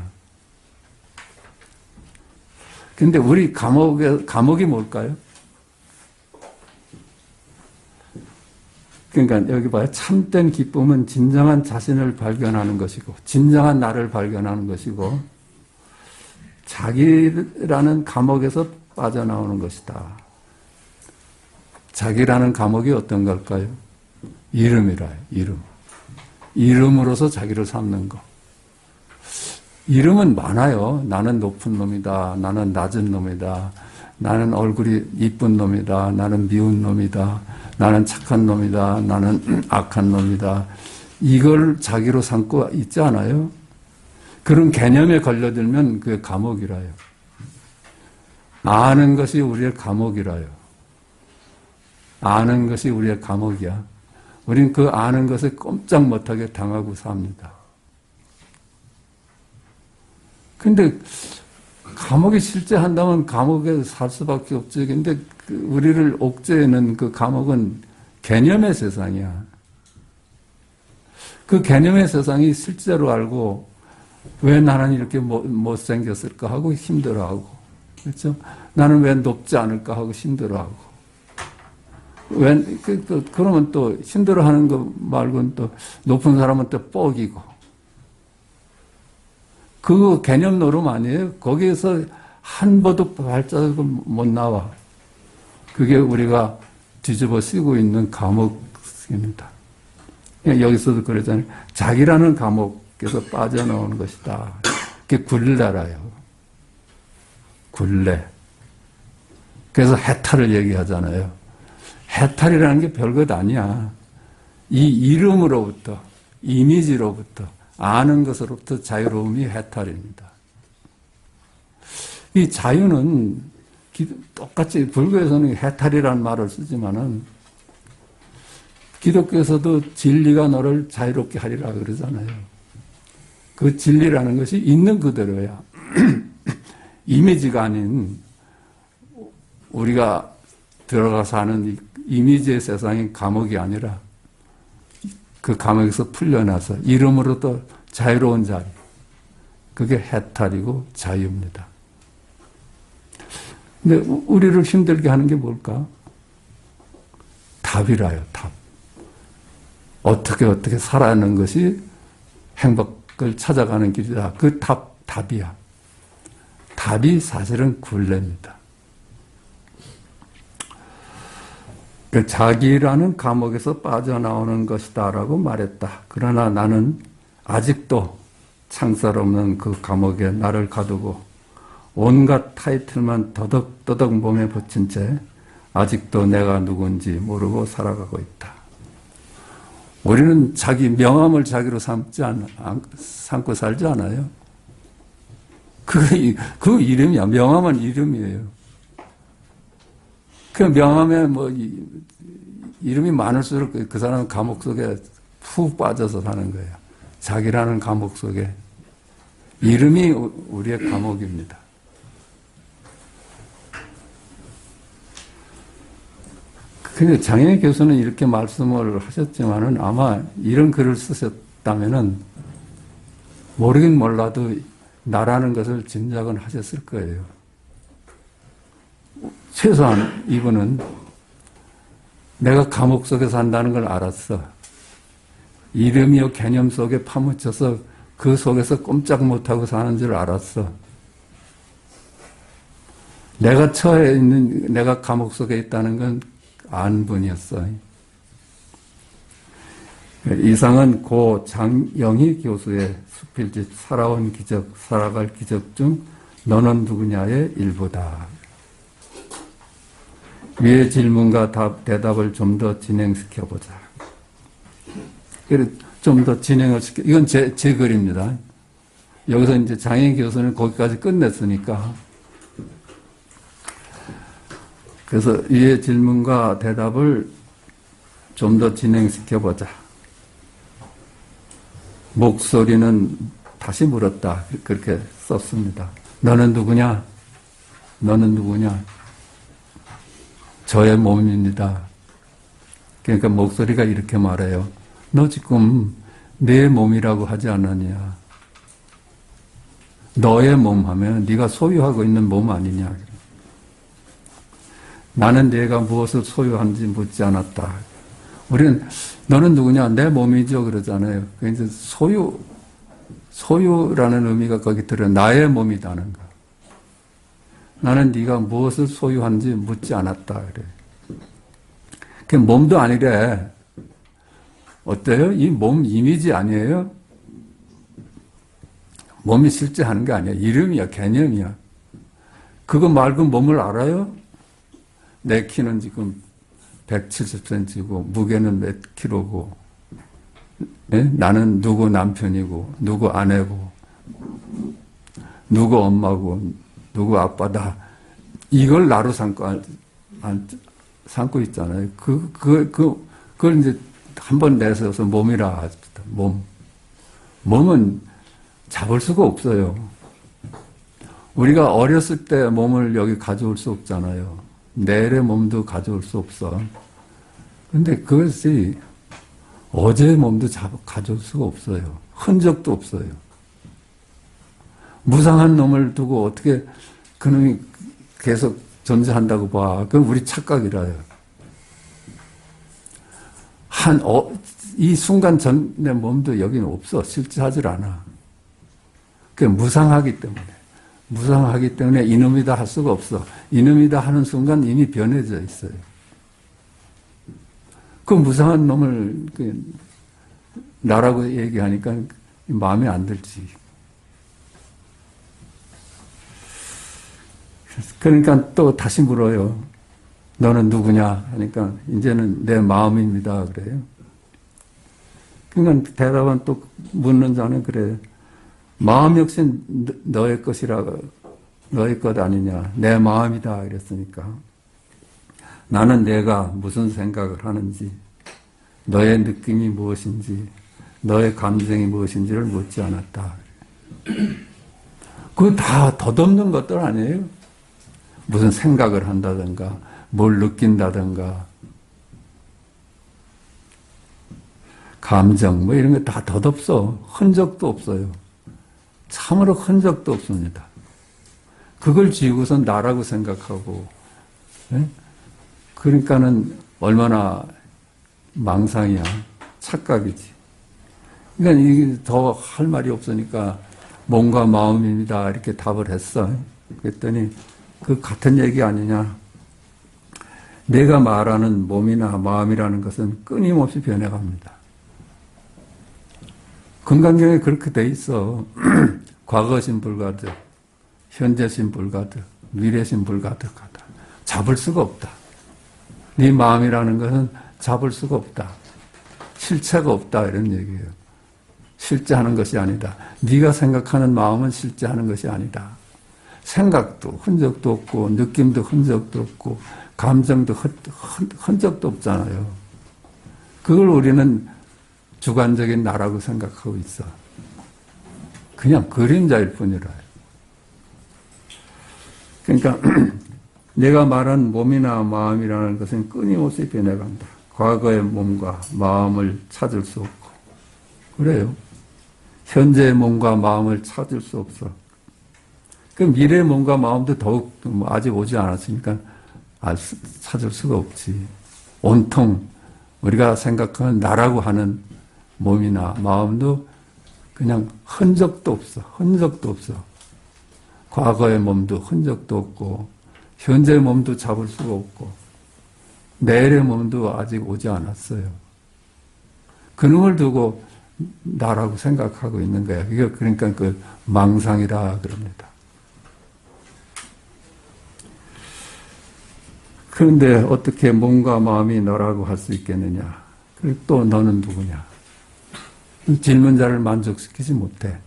근데 우리 감옥이 뭘까요? 그러니까 여기 봐요. 참된 기쁨은 진정한 자신을 발견하는 것이고, 진정한 나를 발견하는 것이고, 자기라는 감옥에서 빠져나오는 것이다. 자기라는 감옥이 어떤 걸까요? 이름이라요. 이름. 이름으로서 자기를 삼는 거. 이름은 많아요. 나는 높은 놈이다. 나는 낮은 놈이다. 나는 얼굴이 이쁜 놈이다. 나는 미운 놈이다. 나는 착한 놈이다. 나는 악한 놈이다. 이걸 자기로 삼고 있지 않아요? 그런 개념에 걸려들면 그게 감옥이라요. 아는 것이 우리의 감옥이라요. 아는 것이 우리의 감옥이야. 우린 그 아는 것을 꼼짝 못하게 당하고 삽니다. 근데 감옥이 실제 한다면 감옥에 살 수밖에 없지. 근데 우리를 옥죄는 그 감옥은 개념의 세상이야. 그 개념의 세상이 실제로 알고 왜 나는 이렇게 못생겼을까 하고 힘들어하고, 그렇죠? 나는 왜 높지 않을까 하고 힘들어하고. 그러면 또 힘들어하는 거 말고는 또 높은 사람은 또 뻐기고. 그거 개념 노름 아니에요? 거기에서 한 번도 발자국 못 나와. 그게 우리가 뒤집어 쓰고 있는 감옥입니다. 여기서도 그러잖아요. 자기라는 감옥에서 빠져나오는 것이다. 그게 굴레라요. 굴레. 그래서 해탈을 얘기하잖아요. 해탈이라는 게 별것 아니야. 이 이름으로부터, 이미지로부터, 아는 것으로부터 자유로움이 해탈입니다. 이 자유는 똑같이 불교에서는 해탈이라는 말을 쓰지만은 기독교에서도 진리가 너를 자유롭게 하리라 그러잖아요. 그 진리라는 것이 있는 그대로야. 이미지가 아닌 우리가 들어가서 하는 이미지의 세상인 감옥이 아니라 그 감옥에서 풀려나서 이름으로도 자유로운 자리. 그게 해탈이고 자유입니다. 근데 우리를 힘들게 하는 게 뭘까? 답이라요, 답. 어떻게 살아가는 것이 행복을 찾아가는 길이다. 그 답이야. 답이 사실은 굴레입니다. 그 자기라는 감옥에서 빠져나오는 것이다라고 말했다. 그러나 나는 아직도 창살 없는 그 감옥에 나를 가두고 온갖 타이틀만 더덕더덕 몸에 붙인 채 아직도 내가 누군지 모르고 살아가고 있다. 우리는 자기 명함을 자기로 삼고 살지 않아요. 그 이름이야. 명함은 이름이에요. 그 명함에 이름이 많을수록 그 사람은 감옥 속에 푹 빠져서 사는 거예요. 자기라는 감옥 속에. 이름이 우리의 감옥입니다. 근데 장애 교수는 이렇게 말씀을 하셨지만은 아마 이런 글을 쓰셨다면은 모르긴 몰라도 나라는 것을 짐작은 하셨을 거예요. 최소한 이분은 내가 감옥 속에 산다는 걸 알았어. 이름이요 개념 속에 파묻혀서 그 속에서 꼼짝 못하고 사는 줄 알았어. 내가 처해 있는, 내가 감옥 속에 있다는 건 안 분이었어. 이상은 고 장영희 교수의 수필집 살아온 기적, 살아갈 기적 중 너는 누구냐의 일부다. 위의 질문과 대답을 좀 더 진행시켜보자. 좀 더 진행을 시켜, 이건 제 글입니다. 여기서 이제 장영희 교수는 거기까지 끝냈으니까. 그래서 위의 질문과 대답을 좀 더 진행시켜보자. 목소리는 다시 물었다. 그렇게 썼습니다. 너는 누구냐? 너는 누구냐? 저의 몸입니다. 그러니까 목소리가 이렇게 말해요. 너 지금 내 몸이라고 하지 않았냐? 너의 몸 하면 네가 소유하고 있는 몸 아니냐? 나는 네가 무엇을 소유한지 묻지 않았다. 우리는 너는 누구냐? 내 몸이죠 그러잖아요. 그래서 소유라는 의미가 거기 들어 나의 몸이다는 거. 나는 네가 무엇을 소유한지 묻지 않았다. 그래. 그 몸도 아니래. 어때요? 이 몸 이미지 아니에요? 몸이 실제 하는 게 아니야. 이름이야, 개념이야. 그거 말고 몸을 알아요? 내 키는 지금 170cm고, 무게는 몇 킬로고, 예? 나는 누구 남편이고, 누구 아내고, 누구 엄마고, 누구 아빠다. 이걸 나로 삼고 있잖아요. 그걸 이제 한번 내세워서 몸이라 합시다. 몸은 잡을 수가 없어요. 우리가 어렸을 때 몸을 여기 가져올 수 없잖아요. 내일의 몸도 가져올 수 없어. 근데 그것이 어제의 몸도 가져올 수가 없어요. 흔적도 없어요. 무상한 놈을 두고 어떻게 그놈이 계속 존재한다고 봐. 그건 우리 착각이라요. 이 순간 전 내 몸도 여기는 없어. 실제 하질 않아. 그게 무상하기 때문에. 무상하기 때문에 이놈이다 할 수가 없어. 이놈이다 하는 순간 이미 변해져 있어요. 그 무상한 놈을 나라고 얘기하니까 마음에 안 들지. 그러니까 또 다시 물어요. 너는 누구냐? 하니까 이제는 내 마음입니다. 그래요. 그러니까 대답은 또 묻는 자는 그래요. 마음 역시 너의 것이라, 너의 것 아니냐. 내 마음이다. 이랬으니까. 나는 내가 무슨 생각을 하는지, 너의 느낌이 무엇인지, 너의 감정이 무엇인지를 묻지 않았다. 그거 다 덧없는 것들 아니에요? 무슨 생각을 한다든가, 뭘 느낀다든가, 감정, 뭐 이런 거 다 덧없어. 흔적도 없어요. 참으로 흔적도 없습니다. 그걸 지우고선 나라고 생각하고, 예? 그러니까는 얼마나 망상이야. 착각이지. 그러니까 이게 더 할 말이 없으니까 몸과 마음입니다. 이렇게 답을 했어. 그랬더니 그 같은 얘기 아니냐. 내가 말하는 몸이나 마음이라는 것은 끊임없이 변해갑니다. 건강경에 그렇게 돼 있어. 과거신 불가득, 현재신 불가득, 미래신 불가득하다. 잡을 수가 없다. 네 마음이라는 것은 잡을 수가 없다. 실체가 없다 이런 얘기예요. 실제하는 것이 아니다. 네가 생각하는 마음은 실제하는 것이 아니다. 생각도 흔적도 없고 느낌도 흔적도 없고 감정도 흔적도 없잖아요. 그걸 우리는 주관적인 나라고 생각하고 있어. 그냥 그림자일 뿐이라. 그러니까 내가 말한 몸이나 마음이라는 것은 끊임없이 변해간다. 과거의 몸과 마음을 찾을 수 없고 그래요. 현재의 몸과 마음을 찾을 수 없어. 그 미래의 몸과 마음도 더욱 아직 오지 않았으니까 찾을 수가 없지. 온통 우리가 생각하는 나라고 하는 몸이나 마음도 그냥 흔적도 없어. 흔적도 없어. 과거의 몸도 흔적도 없고 현재의 몸도 잡을 수가 없고 내일의 몸도 아직 오지 않았어요. 그놈을 두고 나라고 생각하고 있는 거야. 이게 그러니까 그 망상이라 그럽니다. 그런데 어떻게 몸과 마음이 너라고 할 수 있겠느냐? 그리고 또 너는 누구냐? 질문자를 만족시키지 못해.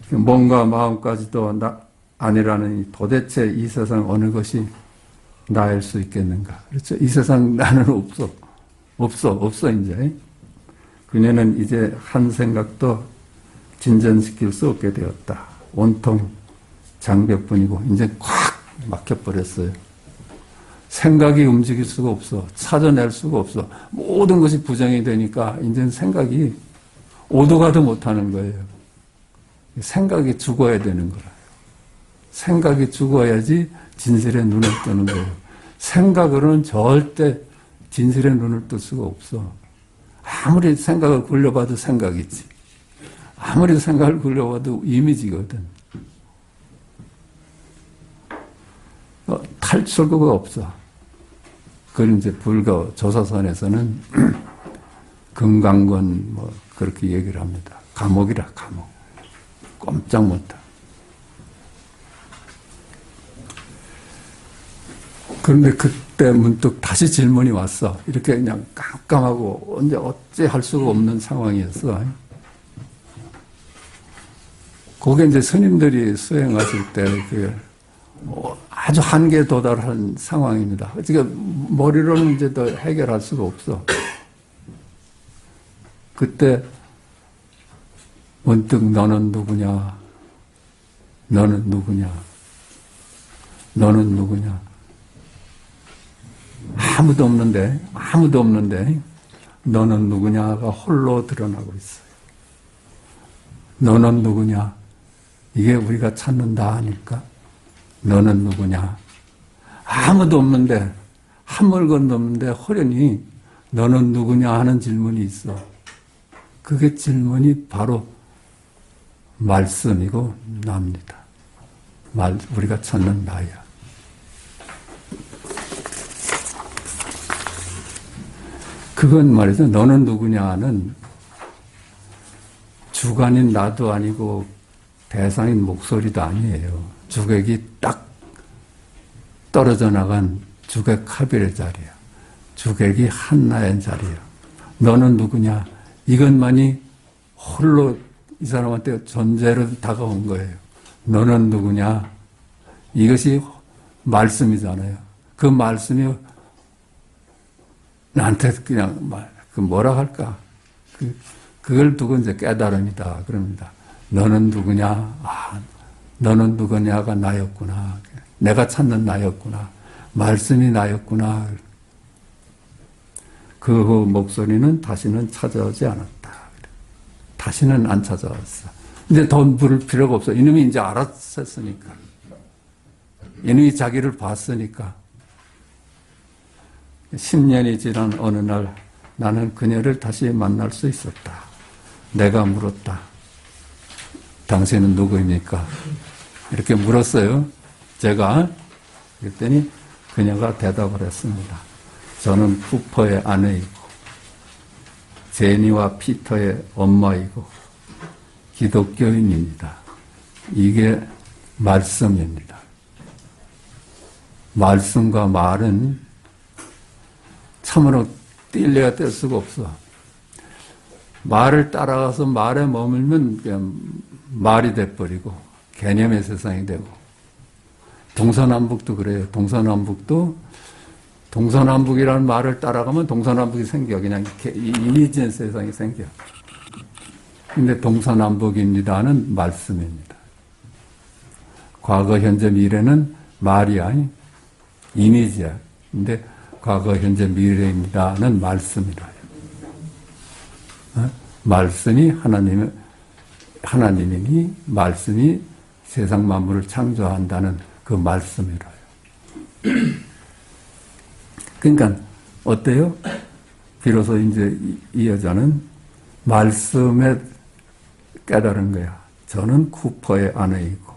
몸과 마음까지도 나 아니라는 도대체 이 세상 어느 것이 나일 수 있겠는가? 그렇죠? 이 세상 나는 없어 이제. 그녀는 이제 한 생각도 진전시킬 수 없게 되었다. 온통 장벽뿐이고 이제 콱 막혀버렸어요. 생각이 움직일 수가 없어. 찾아낼 수가 없어. 모든 것이 부정이 되니까 이제는 생각이 오도 가도 못하는 거예요. 생각이 죽어야 되는 거라. 생각이 죽어야지 진실의 눈을 뜨는 거예요. 생각으로는 절대 진실의 눈을 뜰 수가 없어. 아무리 생각을 굴려봐도 생각이지. 아무리 생각을 굴려봐도 이미지거든. 탈출구가 없어. 그걸 이제 불교 조사선에서는 금강권 뭐 그렇게 얘기를 합니다. 감옥이라 감옥. 꼼짝 못해. 그런데 그때 문득 다시 질문이 왔어. 이렇게 그냥 깜깜하고 언제 어찌 할 수가 없는 상황이었어. 그게 이제 스님들이 수행하실 때 아주 한계에 도달한 상황입니다. 그러니까 머리로는 이제 더 해결할 수가 없어. 그때 문득 너는 누구냐? 너는 누구냐? 너는 누구냐? 아무도 없는데 너는 누구냐가 홀로 드러나고 있어요. 너는 누구냐? 이게 우리가 찾는다 하니까 너는 누구냐? 아무도 없는데 한 물건도 없는데 호련히 너는 누구냐 하는 질문이 있어. 그게 질문이 바로 말씀이고 나입니다. 우리가 찾는 나야. 그건 말이죠. 너는 누구냐는 주관인 나도 아니고 대상인 목소리도 아니에요. 주객이 딱 떨어져 나간 주객 하빌의 자리야. 주객이 한나의 자리야. 너는 누구냐? 이것만이 홀로 이 사람한테 존재로 다가온 거예요. 너는 누구냐? 이것이 말씀이잖아요. 그 말씀이 나한테 그냥 뭐라 할까? 그걸 두고 이제 깨달음이다. 그럽니다. 너는 누구냐? 너는 누구냐가 나였구나. 내가 찾는 나였구나. 말씀이 나였구나. 그 목소리는 다시는 찾아오지 않았다. 다시는 안 찾아왔어. 이제 더 물을 필요가 없어. 이놈이 이제 알았으니까. 이놈이 자기를 봤으니까. 10년이 지난 어느 날 나는 그녀를 다시 만날 수 있었다. 내가 물었다. 당신은 누구입니까? 이렇게 물었어요. 제가. 그랬더니 그녀가 대답을 했습니다. 저는 쿠퍼의 아내이고 제니와 피터의 엄마이고 기독교인입니다. 이게 말씀입니다. 말씀과 말은 참으로 뗄래야 뗄 수가 없어. 말을 따라가서 말에 머물면 그냥 말이 돼버리고 개념의 세상이 되고 동서남북도 그래요. 동서남북이라는 말을 따라가면 동서남북이 생겨. 그냥 이미지의 세상이 생겨. 근데 동서남북입니다는 말씀입니다. 과거, 현재, 미래는 말이 아니 이미지야. 근데 과거, 현재, 미래입니다는 말씀이라요. 말씀이 하나님이니 말씀이 세상 만물을 창조한다는 그 말씀이라요. 그러니까 어때요? 비로소 이제 이 여자는 말씀에 깨달은 거야. 저는 쿠퍼의 아내이고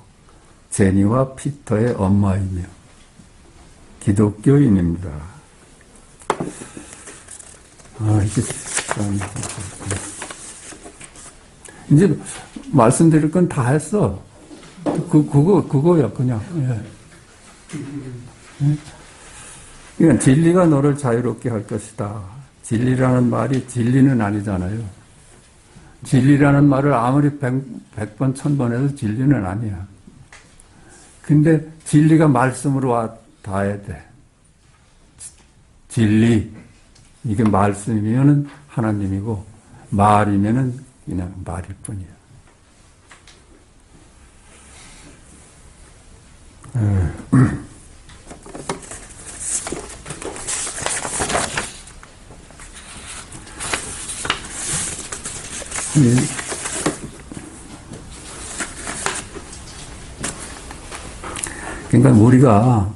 제니와 피터의 엄마이며 기독교인입니다. 이게 이제 말씀드릴 건 다 했어. 그거야 그냥. 그러니까 진리가 너를 자유롭게 할 것이다. 진리라는 말이 진리는 아니잖아요. 진리라는 말을 아무리 100번, 1000번 해도 진리는 아니야. 근데 진리가 말씀으로 닿아야 돼. 진리. 이게 말씀이면은 하나님이고, 말이면은 그냥 말일 뿐이야. 그러니까 우리가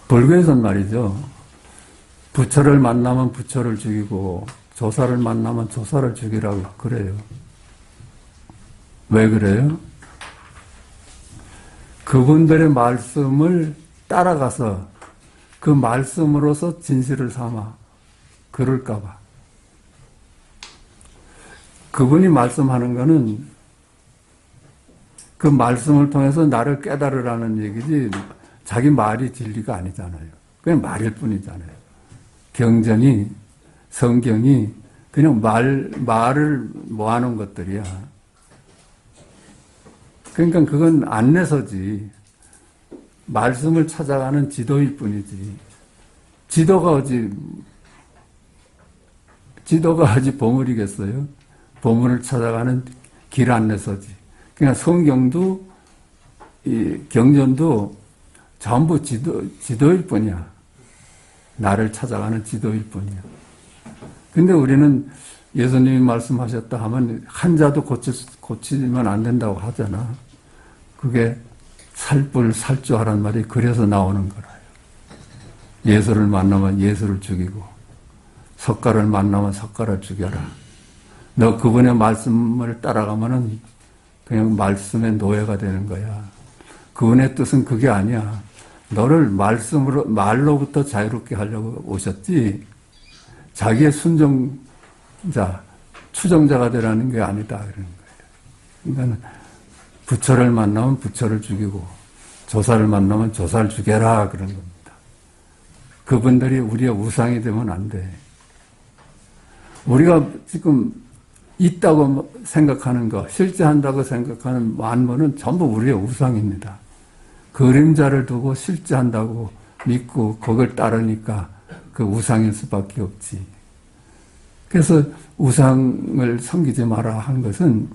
불교에서는 말이죠. 부처를 만나면 부처를 죽이고 조사를 만나면 조사를 죽이라고 그래요. 왜 그래요? 그분들의 말씀을 따라가서 그 말씀으로서 진실을 삼아 그럴까봐. 그분이 말씀하는 거는 그 말씀을 통해서 나를 깨달으라는 얘기지 자기 말이 진리가 아니잖아요. 그냥 말일 뿐이잖아요. 경전이, 성경이 그냥 말을 모아놓은 것들이야. 그러니까 그건 안내서지. 말씀을 찾아가는 지도일 뿐이지. 지도가 어디 보물이겠어요? 보물을 찾아가는 길 안내서지. 그러니까 성경도, 이 경전도 전부 지도일 뿐이야. 나를 찾아가는 지도일 뿐이야. 근데 우리는 예수님이 말씀하셨다 하면 한자도 고치면 안 된다고 하잖아. 그게 살주하란 말이 그래서 나오는 거라요. 예수를 만나면 예수를 죽이고 석가를 만나면 석가를 죽여라. 너 그분의 말씀을 따라가면은 그냥 말씀의 노예가 되는 거야. 그분의 뜻은 그게 아니야. 너를 말로부터 자유롭게 하려고 오셨지, 자기의 순종자, 추종자가 되라는 게 아니다. 그러는 거예요. 그러니까 부처를 만나면 부처를 죽이고, 조사를 만나면 조사를 죽여라. 그런 겁니다. 그분들이 우리의 우상이 되면 안 돼. 우리가 지금 있다고 생각하는 거, 실제 한다고 생각하는 만물은 전부 우리의 우상입니다. 그림자를 두고 실제 한다고 믿고 그걸 따르니까 그 우상일 수밖에 없지. 그래서 우상을 섬기지 마라 한 것은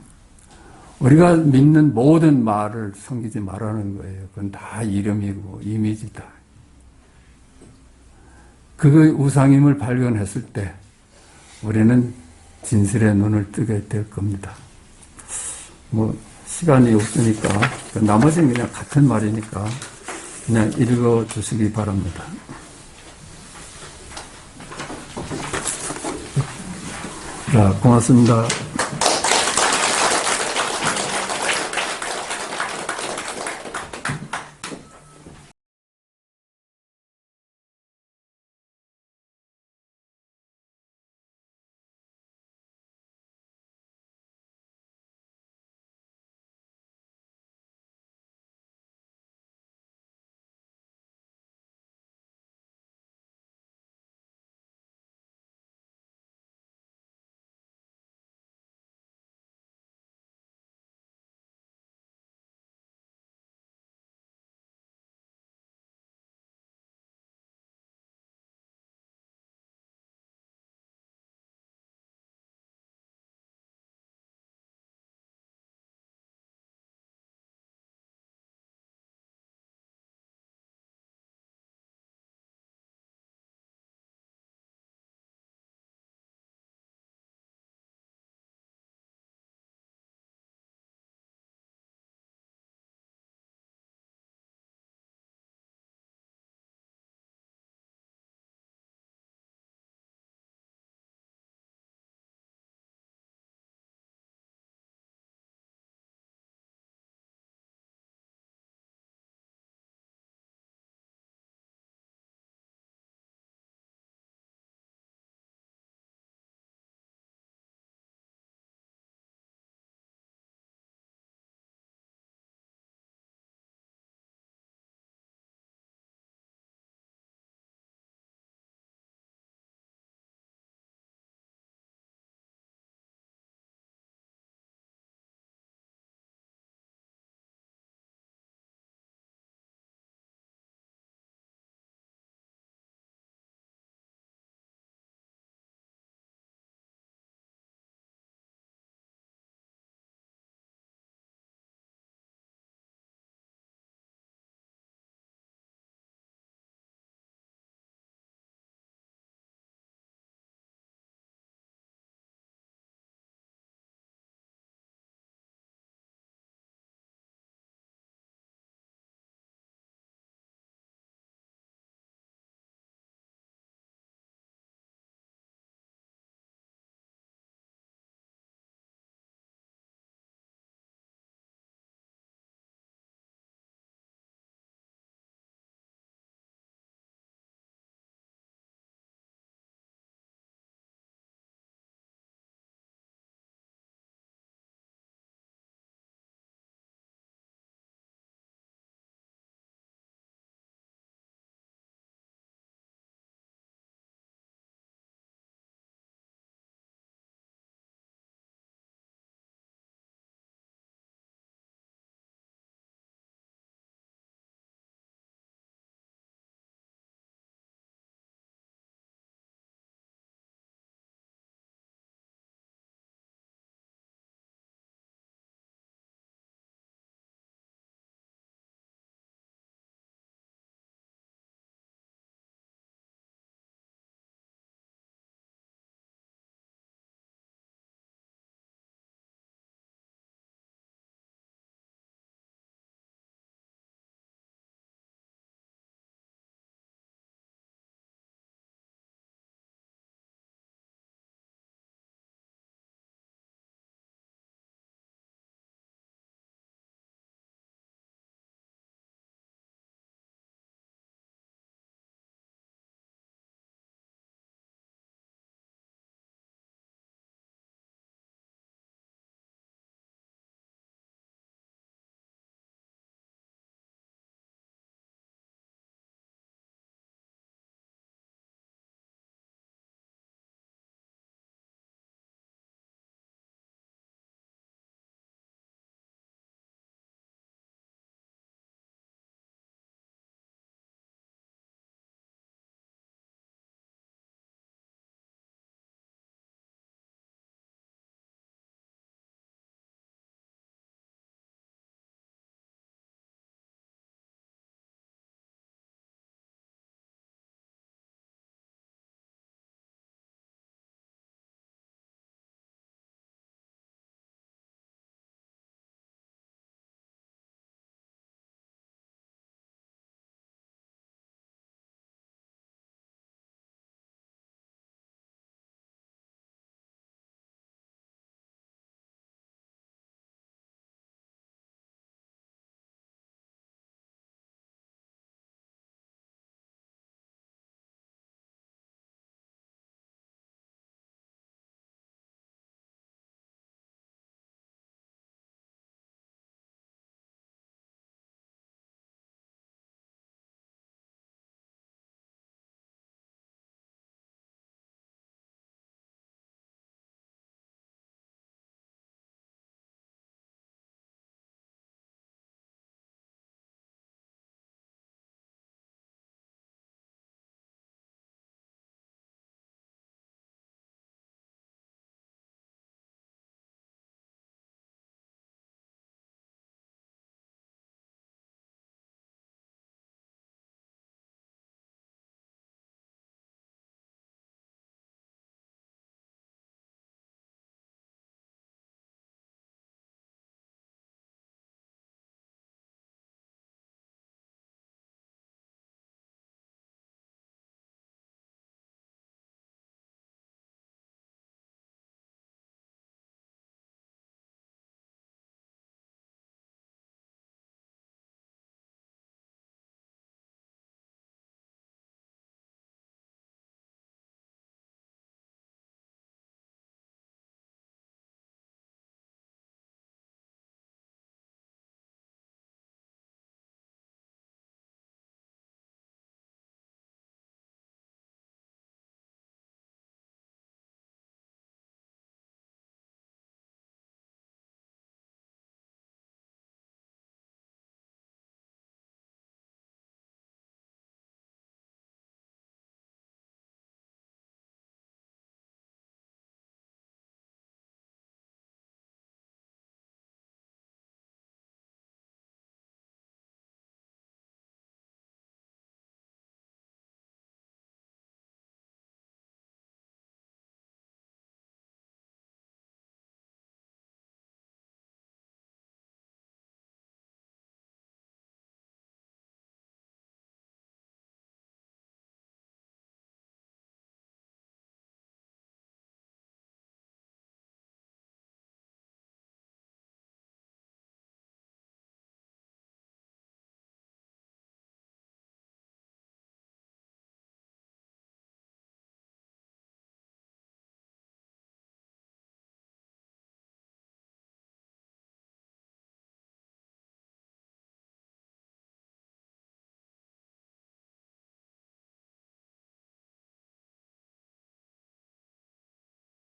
우리가 믿는 모든 말을 섬기지 말라는 거예요. 그건 다 이름이고 이미지다. 그 우상임을 발견했을 때 우리는 진실의 눈을 뜨게 될 겁니다. 시간이 없으니까 나머지는 그냥 같은 말이니까 그냥 읽어주시기 바랍니다. 자, 고맙습니다.